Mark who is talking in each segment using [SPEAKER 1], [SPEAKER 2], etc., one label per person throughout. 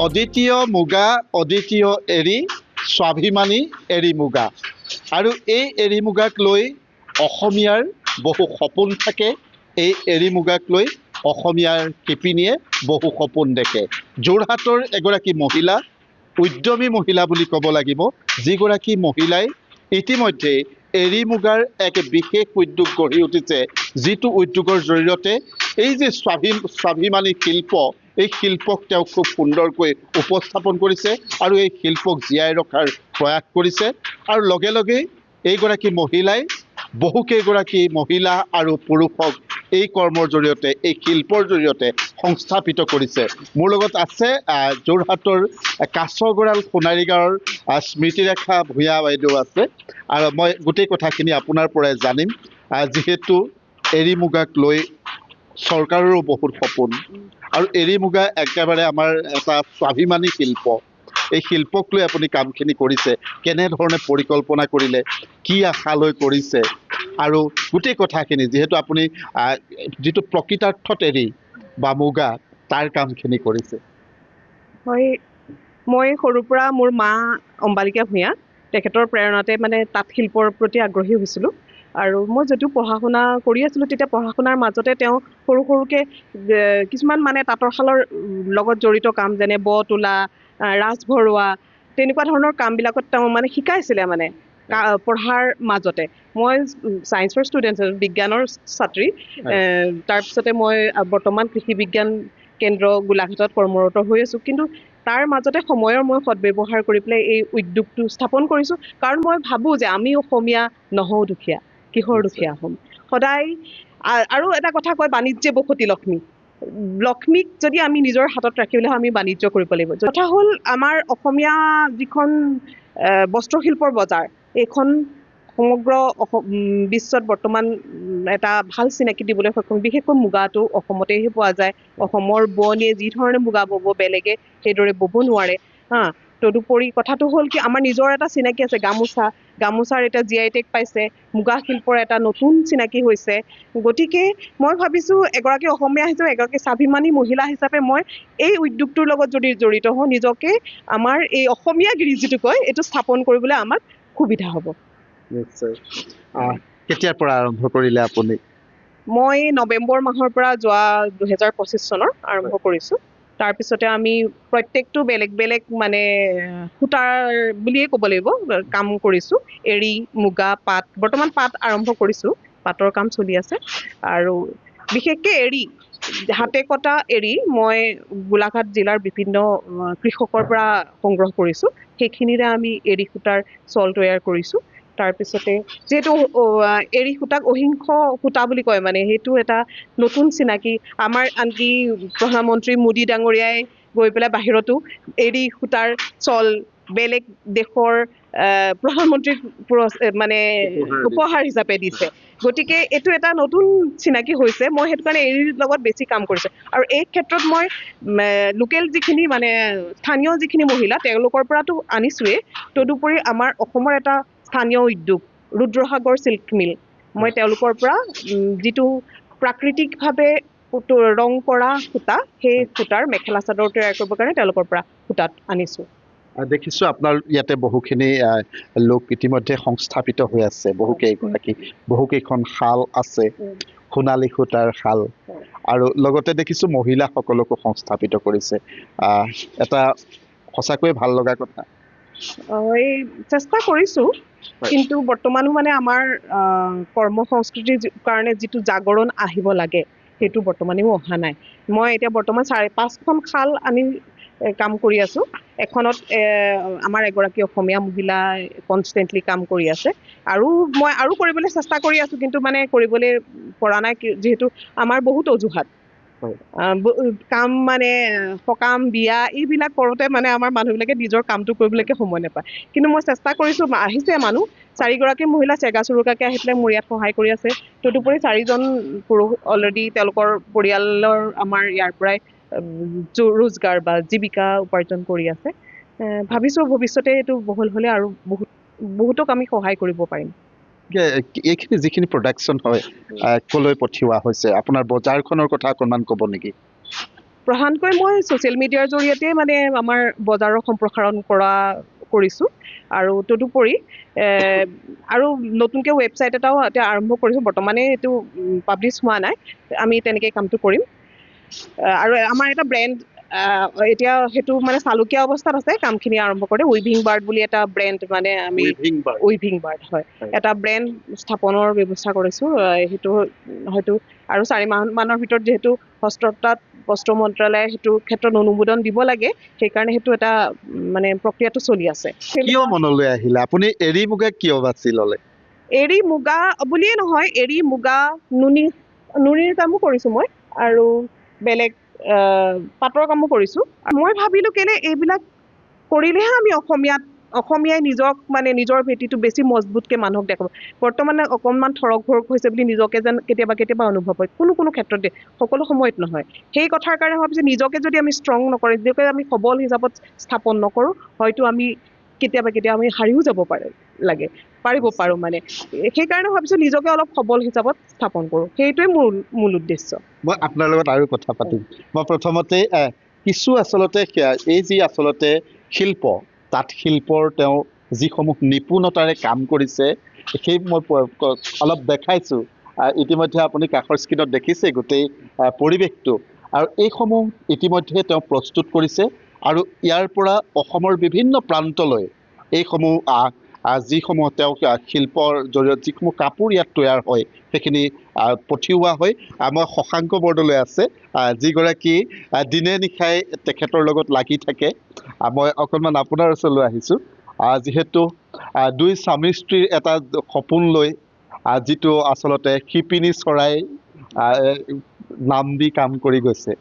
[SPEAKER 1] অদ্বিতীয় মুগা, অদ্বিতীয় এৰী, স্বাভিমানী এৰী মুগা। আৰু এই এৰী মুগাক লৈ অসমীয়াৰ বহু সপোন থাকে। এই এৰী মুগাক লৈ অসমীয়াৰ শিপিনীয়ে বহু সপোন দেখে। যোৰহাটৰ এগৰাকী মহিলা, উদ্যমী মহিলা বুলি ক'ব লাগিব, যিগৰাকী মহিলাই ইতিমধ্যে এৰী মুগাৰ এক বিশেষ উদ্যোগ গঢ়ি উঠিছে, যিটো উদ্যোগৰ জৰিয়তে এই যে স্বাভিমানী শিল্প, এই শিল্পক তেওঁ খুব সুন্দৰকৈ উপস্থাপন কৰিছে আৰু এই শিল্পক জীয়াই ৰখাৰ প্ৰয়াস কৰিছে। আৰু লগে লগে এইগৰাকী মহিলাই বহুকেইগৰাকী মহিলা আৰু পুৰুষক এই কৰ্মৰ জৰিয়তে, এই শিল্পৰ জৰিয়তে সংস্থাপিত কৰিছে। মোৰ লগত আছে যোৰহাটৰ কাছগড়াল সোণাৰী গাঁৱৰ স্মৃতিৰেখা ভূঞা বাইদেউ আছে। আৰু মই গোটেই কথাখিনি আপোনাৰ পৰাই জানিম, যিহেতু এৰী মুগাক লৈ চৰকাৰৰো বহুত সপোন, আৰু এৰী মুগা একেবাৰে আমাৰ এটা স্বাভিমানী শিল্প। এই শিল্পক লৈ আপুনি কামখিনি কৰিছে, কেনেধৰণে পৰিকল্পনা কৰিলে, কি আশা লৈ কৰিছে, আৰু গোটেই কথাখিনি, যিহেতু আপুনি যিটো প্ৰকৃতাৰ্থত এৰী বা মুগা তাৰ কামখিনি কৰিছে।
[SPEAKER 2] হয়, মই সৰুৰ পৰা মোৰ মা অম্বালিকা ভূঞা, তেখেতৰ প্ৰেৰণাতে মানে তাঁত শিল্পৰ প্ৰতি আগ্ৰহী হৈছিলোঁ। আৰু মই যদিও পঢ়া শুনা কৰি আছিলোঁ, তেতিয়া পঢ়া শুনাৰ মাজতে তেওঁ সৰু সৰুকৈ কিছুমান মানে তাঁতৰ শালৰ লগত জড়িত কাম, যেনে ব তোলা, ৰাঁচ ভৰোৱা, তেনেকুৱা ধৰণৰ কামবিলাকত তেওঁ মানে শিকাইছিলে মানে পঢ়াৰ মাজতে। মই ছায়েন্সৰ ষ্টুডেণ্ট, বিজ্ঞানৰ ছাত্ৰী। তাৰপিছতে মই বৰ্তমান কৃষি বিজ্ঞান কেন্দ্ৰ গোলাঘাটত কৰ্মৰত হৈ আছোঁ। কিন্তু তাৰ মাজতে সময়ৰ মই সদব্যৱহাৰ কৰি পেলাই এই উদ্যোগটো স্থাপন কৰিছোঁ। কাৰণ মই ভাবোঁ যে আমি অসমীয়া নহওঁ দুখীয়া, কিহৰ দুখীয়া হ'ম। সদায় আৰু এটা কথা কয়, বাণিজ্যে বসতি লক্ষ্মী। লক্ষ্মীক যদি আমি নিজৰ হাতত ৰাখিবলৈ আমি বাণিজ্য কৰিব লাগিব। কথা হ'ল, আমাৰ অসমীয়া যিখন বস্ত্ৰশিল্পৰ বজাৰ, এইখন সমগ্ৰ বিশ্বত বৰ্তমান এটা ভাল চিনাকি দিবলৈ সক্ষম। বিশেষকৈ মুগাটো অসমতেহে পোৱা যায়। অসমৰ বোৱনীয়ে যি ধৰণে মুগা বব, বেলেগে সেইদৰে বব নোৱাৰে। তদুপৰি কথাটো হ'ল কি, আমাৰ নিজৰ এটা চিনাকি আছে, গামোচা। গামোচাৰ এটা GI টেগ পাইছে, মুগা শিল্পৰ এটা নতুন চিনাকি হৈছে। গতিকে মই ভাবিছোঁ, এগৰাকী অসমীয়া হিচাপে, এগৰাকী স্বাভিমানী মহিলা হিচাপে মই এই উদ্যোগটোৰ লগত যদি জড়িত হওঁ, নিজকে আমাৰ এই অসমীয়া গিৰি যিটো কয়, এইটো স্থাপন কৰিবলৈ আমাক সুবিধা হ'ব।
[SPEAKER 1] নিশ্চয়। কেতিয়াৰ পৰা আৰম্ভ কৰিলে আপুনি?
[SPEAKER 2] মই নৱেম্বৰ মাহৰ পৰা যোৱা 2025 চনৰ আৰম্ভ কৰিছোঁ। তাৰপিছতে আমি প্ৰত্যেকটো বেলেগ বেলেগ মানে সূতাৰ বুলিয়ে ক'ব লাগিব কাম কৰিছোঁ। এৰী, মুগা, পাট, বৰ্তমান পাট আৰম্ভ কৰিছোঁ, পাটৰ কাম চলি আছে। আৰু বিশেষকৈ এৰী, হাতে কটা এৰী মই গোলাঘাট জিলাৰ বিভিন্ন কৃষকৰ পৰা সংগ্ৰহ কৰিছোঁ। সেইখিনিৰে আমি এৰী সূতাৰ চল তৈয়াৰ কৰিছোঁ। তাৰপিছতে যিহেতু এৰী সূতাক অহিংস সূতা বুলি কয়, মানে সেইটো এটা নতুন চিনাকি। আমাৰ আনকি প্ৰধানমন্ত্ৰী মোদী ডাঙৰীয়াই গৈ পেলাই বাহিৰতো এৰী সূতাৰ চল বেলেগ দেশৰ প্ৰধানমন্ত্ৰীক মানে উপহাৰ হিচাপে দিছে। গতিকে এইটো এটা নতুন চিনাকি হৈছে। মই সেইটো কাৰণে এৰীৰ লগত বেছি কাম কৰিছোঁ। আৰু এই ক্ষেত্ৰত মই লোকেল যিখিনি মানে স্থানীয় যিখিনি মহিলা, তেওঁলোকৰ পৰাতো আনিছোঁৱেই। তদুপৰি আমাৰ অসমৰ এটা স্থানীয় উদ্যোগ ৰুদ্ৰসাগৰ চিল্ক মিল, মই তেওঁলোকৰ পৰা যিটো প্ৰাকৃতিকভাৱে ৰং কৰা সূতা, সেই সূতাৰ মেখেলা চাদৰ তৈয়াৰ কৰিবৰ কাৰণে তেওঁলোকৰ পৰা সূতাত আনিছোঁ।
[SPEAKER 1] দেখিছোঁ আপোনাৰ ইয়াতে বহুখিনি লোক ইতিমধ্যে সংস্থাপিত হৈ আছে, বহুকেইখন শাল আছে, সোণালী সূতাৰ শাল, আৰু লগতে দেখিছোঁ মহিলাসকলকো সংস্থাপিত কৰিছে। এটা সঁচাকৈয়ে ভাল লগা কথা।
[SPEAKER 2] এই চেষ্টা কৰিছোঁ, কিন্তু বৰ্তমানো মানে আমাৰ কৰ্ম সংস্কৃতিৰ কাৰণে যিটো জাগৰণ আহিব লাগে, সেইটো বৰ্তমানেও অহা নাই। মই এতিয়া বৰ্তমান 4-5খন শাল আনি কাম কৰি আছোঁ। এখনত আমাৰ এগৰাকী অসমীয়া মহিলাই কনষ্টেণ্টলি কাম কৰি আছে। আৰু মই আৰু কৰিবলৈ চেষ্টা কৰি আছোঁ, কিন্তু মানে কৰিবলৈ পৰা নাই, যিহেতু আমাৰ বহুত অজুহাত।
[SPEAKER 1] হয়।
[SPEAKER 2] কাম মানে সকাম বিয়া এইবিলাক কৰোঁতে মানে আমাৰ মানুহবিলাকে নিজৰ কামটো কৰিবলৈকে সময় নাপায়। কিন্তু মই চেষ্টা কৰিছোঁ, আহিছে মানুহ 4গৰাকী মহিলা চেগা চুৰুকাকৈ আহি পেলাই মোৰ ইয়াত সহায় কৰি আছে। তদুপৰি 4জন পুৰুষ অলৰেডি তেওঁলোকৰ পৰিয়ালৰ আমাৰ ইয়াৰ পৰাই ৰোজগাৰ বা জীৱিকা উপাৰ্জন কৰি আছে। ভাবিছোঁ ভৱিষ্যতে এইটো বহল হ'লে আৰু বহুতক আমি সহায় কৰিব পাৰিম।
[SPEAKER 1] এইখিনি যিখিনি প্ৰডাকশ্যন হয় কলৈ পঠিওৱা হৈছে, আপোনাৰ বজাৰখনৰ কথা অকণমান ক'ব নেকি?
[SPEAKER 2] প্ৰধানকৈ মই ছ'চিয়েল মিডিয়াৰ জৰিয়তে মানে আমাৰ বজাৰৰ সম্প্ৰসাৰণ কৰিছোঁ। আৰু তদুপৰি আৰু নতুনকৈ ৱেবছাইট এটাও এতিয়া আৰম্ভ কৰিছোঁ। বৰ্তমানে এইটো পাব্লিছ হোৱা নাই, আমি তেনেকৈ কামটো কৰিম। আৰু আমাৰ এটা ব্ৰেণ্ড এতিয়া সেইটো মানে চালুকীয়া অৱস্থাত আছে, কামখিনি আৰম্ভ কৰোঁতে উইভিং বাৰ্ড বুলি এটা ব্ৰেণ্ড মানে আমি উইভিং বাৰ্ড হয় এটা ব্ৰেণ্ড স্থাপনৰ ব্যৱস্থা কৰিছোঁ। সেইটো হয়তো আৰু 4 মাহমানৰ ভিতৰত যিহেতু হস্ততাঁত বস্ত্ৰ মন্ত্ৰালয়ে সেইটো ক্ষেত্ৰত অনুমোদন দিব লাগে, সেইকাৰণে সেইটো এটা মানে প্ৰক্ৰিয়াটো চলি আছে।
[SPEAKER 1] কিয় মনলৈ আহিলে আপুনি এৰী মুগা কিয় বাছি ল'লে?
[SPEAKER 2] এৰী মুগা বুলিয়ে নহয়, এৰী মুগা নুনিৰ কামো কৰিছোঁ মই, আৰু বেলেগ পাটৰ কামো কৰিছোঁ। মই ভাবিলোঁ কেলে এইবিলাক কৰিলেহে আমি অসমীয়াই নিজক মানে নিজৰ ভেটিটো বেছি মজবুতকৈ মানুহক দেখাব। বৰ্তমানে অকণমান থৰক ভৰক হৈছে বুলি নিজকে যেন কেতিয়াবা অনুভৱ হয়, কোনো ক্ষেত্ৰতে, সকলো সময়ত নহয়। সেই কথাৰ কাৰণে ভাবিছোঁ নিজকে যদি আমি ষ্ট্ৰং নকৰোঁ, নিজকে আমি সবল হিচাপত স্থাপন নকৰোঁ, হয়তো আমি কেতিয়াবা আমি হাৰিও যাব পাৰিব পাৰোঁ মানে। সেইকাৰণে ভাবিছোঁ নিজকে অলপ সবল হিচাপত স্থাপন কৰোঁ, সেইটোৱে মোৰ মূল উদ্দেশ্য।
[SPEAKER 1] মই আপোনাৰ লগত আৰু কথা পাতিম। মই প্ৰথমতে কিছু আচলতে এই যি আচলতে শিল্প, তাঁত শিল্পৰ তেওঁ যিসমূহ নিপুণতাৰে কাম কৰিছে, সেই মই অলপ দেখাইছোঁ। ইতিমধ্যে আপুনি কাষৰ স্ক্ৰীণত দেখিছে গোটেই পৰিৱেশটো, আৰু এইসমূহ ইতিমধ্যে তেওঁ প্ৰস্তুত কৰিছে। আৰু ইয়াৰ পৰা অসমৰ বিভিন্ন প্ৰান্তলৈ এইসমূহ যিসমূহ তেওঁ শিল্পৰ জৰিয়তে যিসমূহ কাপোৰ ইয়াত তৈয়াৰ হয় সেইখিনি পঠিওৱা হয়। মই শশাংক বৰদলৈ আছে, যিগৰাকী দিনে নিশাই তেখেতৰ লগত লাগি থাকে। মই অকণমান আপোনাৰ ওচৰলৈ আহিছোঁ, যিহেতু 2 স্বামী স্ত্ৰীৰ এটা সপোন লৈ যিটো আচলতে শিপিনী চৰাই নাম দি কাম কৰি গৈছে,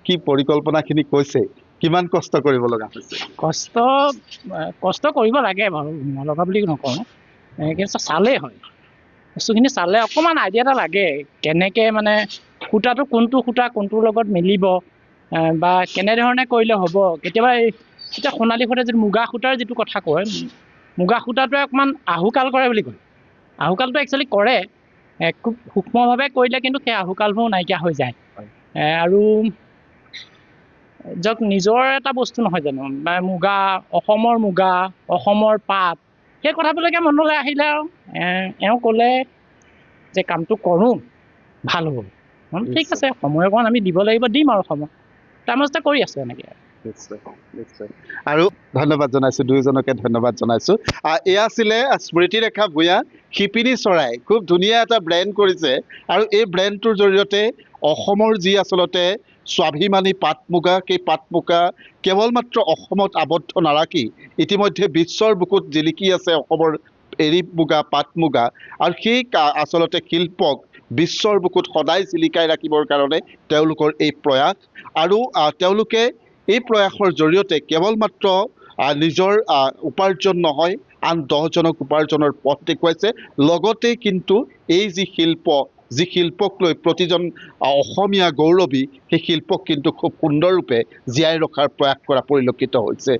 [SPEAKER 1] কি পৰিকল্পনাখিনি কৈছে, কিমান কষ্ট কৰিব লগা হৈছে?
[SPEAKER 3] কষ্ট কৰিব লাগে বাৰু, নলগা বুলি নকওঁ, কিন্তু চালেই হয়। বস্তুখিনি চালে অকণমান আইডিয়া এটা লাগে, কেনেকৈ মানে সূতাটো কোনটো সূতা কোনটোৰ লগত মিলিব, বা কেনেধৰণে কৰিলে হ'ব। কেতিয়াবা এতিয়া সোণালী সূতা যিটো মুগা সূতাৰ যিটো কথা কয়, মুগা সূতাটোৱে অকণমান আহুকাল কৰে বুলি কয়। আহুকালটো একচুৱেলি কৰে, খুব সূক্ষ্মভাৱে কৰিলে কিন্তু সেই আহুকালবোৰ নাইকিয়া হৈ যায়। আৰু য'ত নিজৰ এটা বস্তু নহয় জানো, মুগা, অসমৰ পাট, সেই কথাবিলাকে মনলৈ আহিলে আৰু এওঁ ক'লে যে কামটো কৰোঁ, ভাল হ'ব। ঠিক আছে, সময় অকণ আমি দিব লাগিব, দিম আৰু সময়, তাৰ মাজতে কৰি আছোঁ এনেকৈ।
[SPEAKER 1] নিশ্চয়। আৰু ধন্যবাদ জনাইছোঁ, দুয়োজনকে ধন্যবাদ জনাইছোঁ। এয়া আছিলে স্মৃতিৰেখা ভূঞা, শিপিনী চৰাই। খুব ধুনীয়া এটা ব্ৰেণ্ড কৰিছে, আৰু এই ব্ৰেণ্ডটোৰ জৰিয়তে অসমৰ যি আচলতে স্বাভিমানী পাট মুগা, সেই পাট মুগা কেৱল মাত্ৰ অসমত আবদ্ধ নাৰাখি ইতিমধ্যে বিশ্বৰ বুকুত জিলিকি আছে অসমৰ এৰী মুগা, পাট মুগা। আৰু সেই আচলতে শিল্পক বিশ্বৰ বুকুত সদায় জিলিকাই ৰাখিবৰ কাৰণে তেওঁলোকৰ এই প্ৰয়াস। আৰু তেওঁলোকে এই প্ৰয়াসৰ জৰিয়তে কেৱল মাত্ৰ নিজৰ উপাৰ্জন নহয়, আন 10জনক উপাৰ্জনৰ পথ দেখুৱাইছে। লগতে কিন্তু এই যি শিল্পক লৈ প্ৰতিজন অসমীয়া গৌৰৱী, সেই শিল্পক কিন্তু খুব সুন্দৰৰূপে জীয়াই ৰখাৰ প্ৰয়াস কৰা পৰিলক্ষিত হৈছে।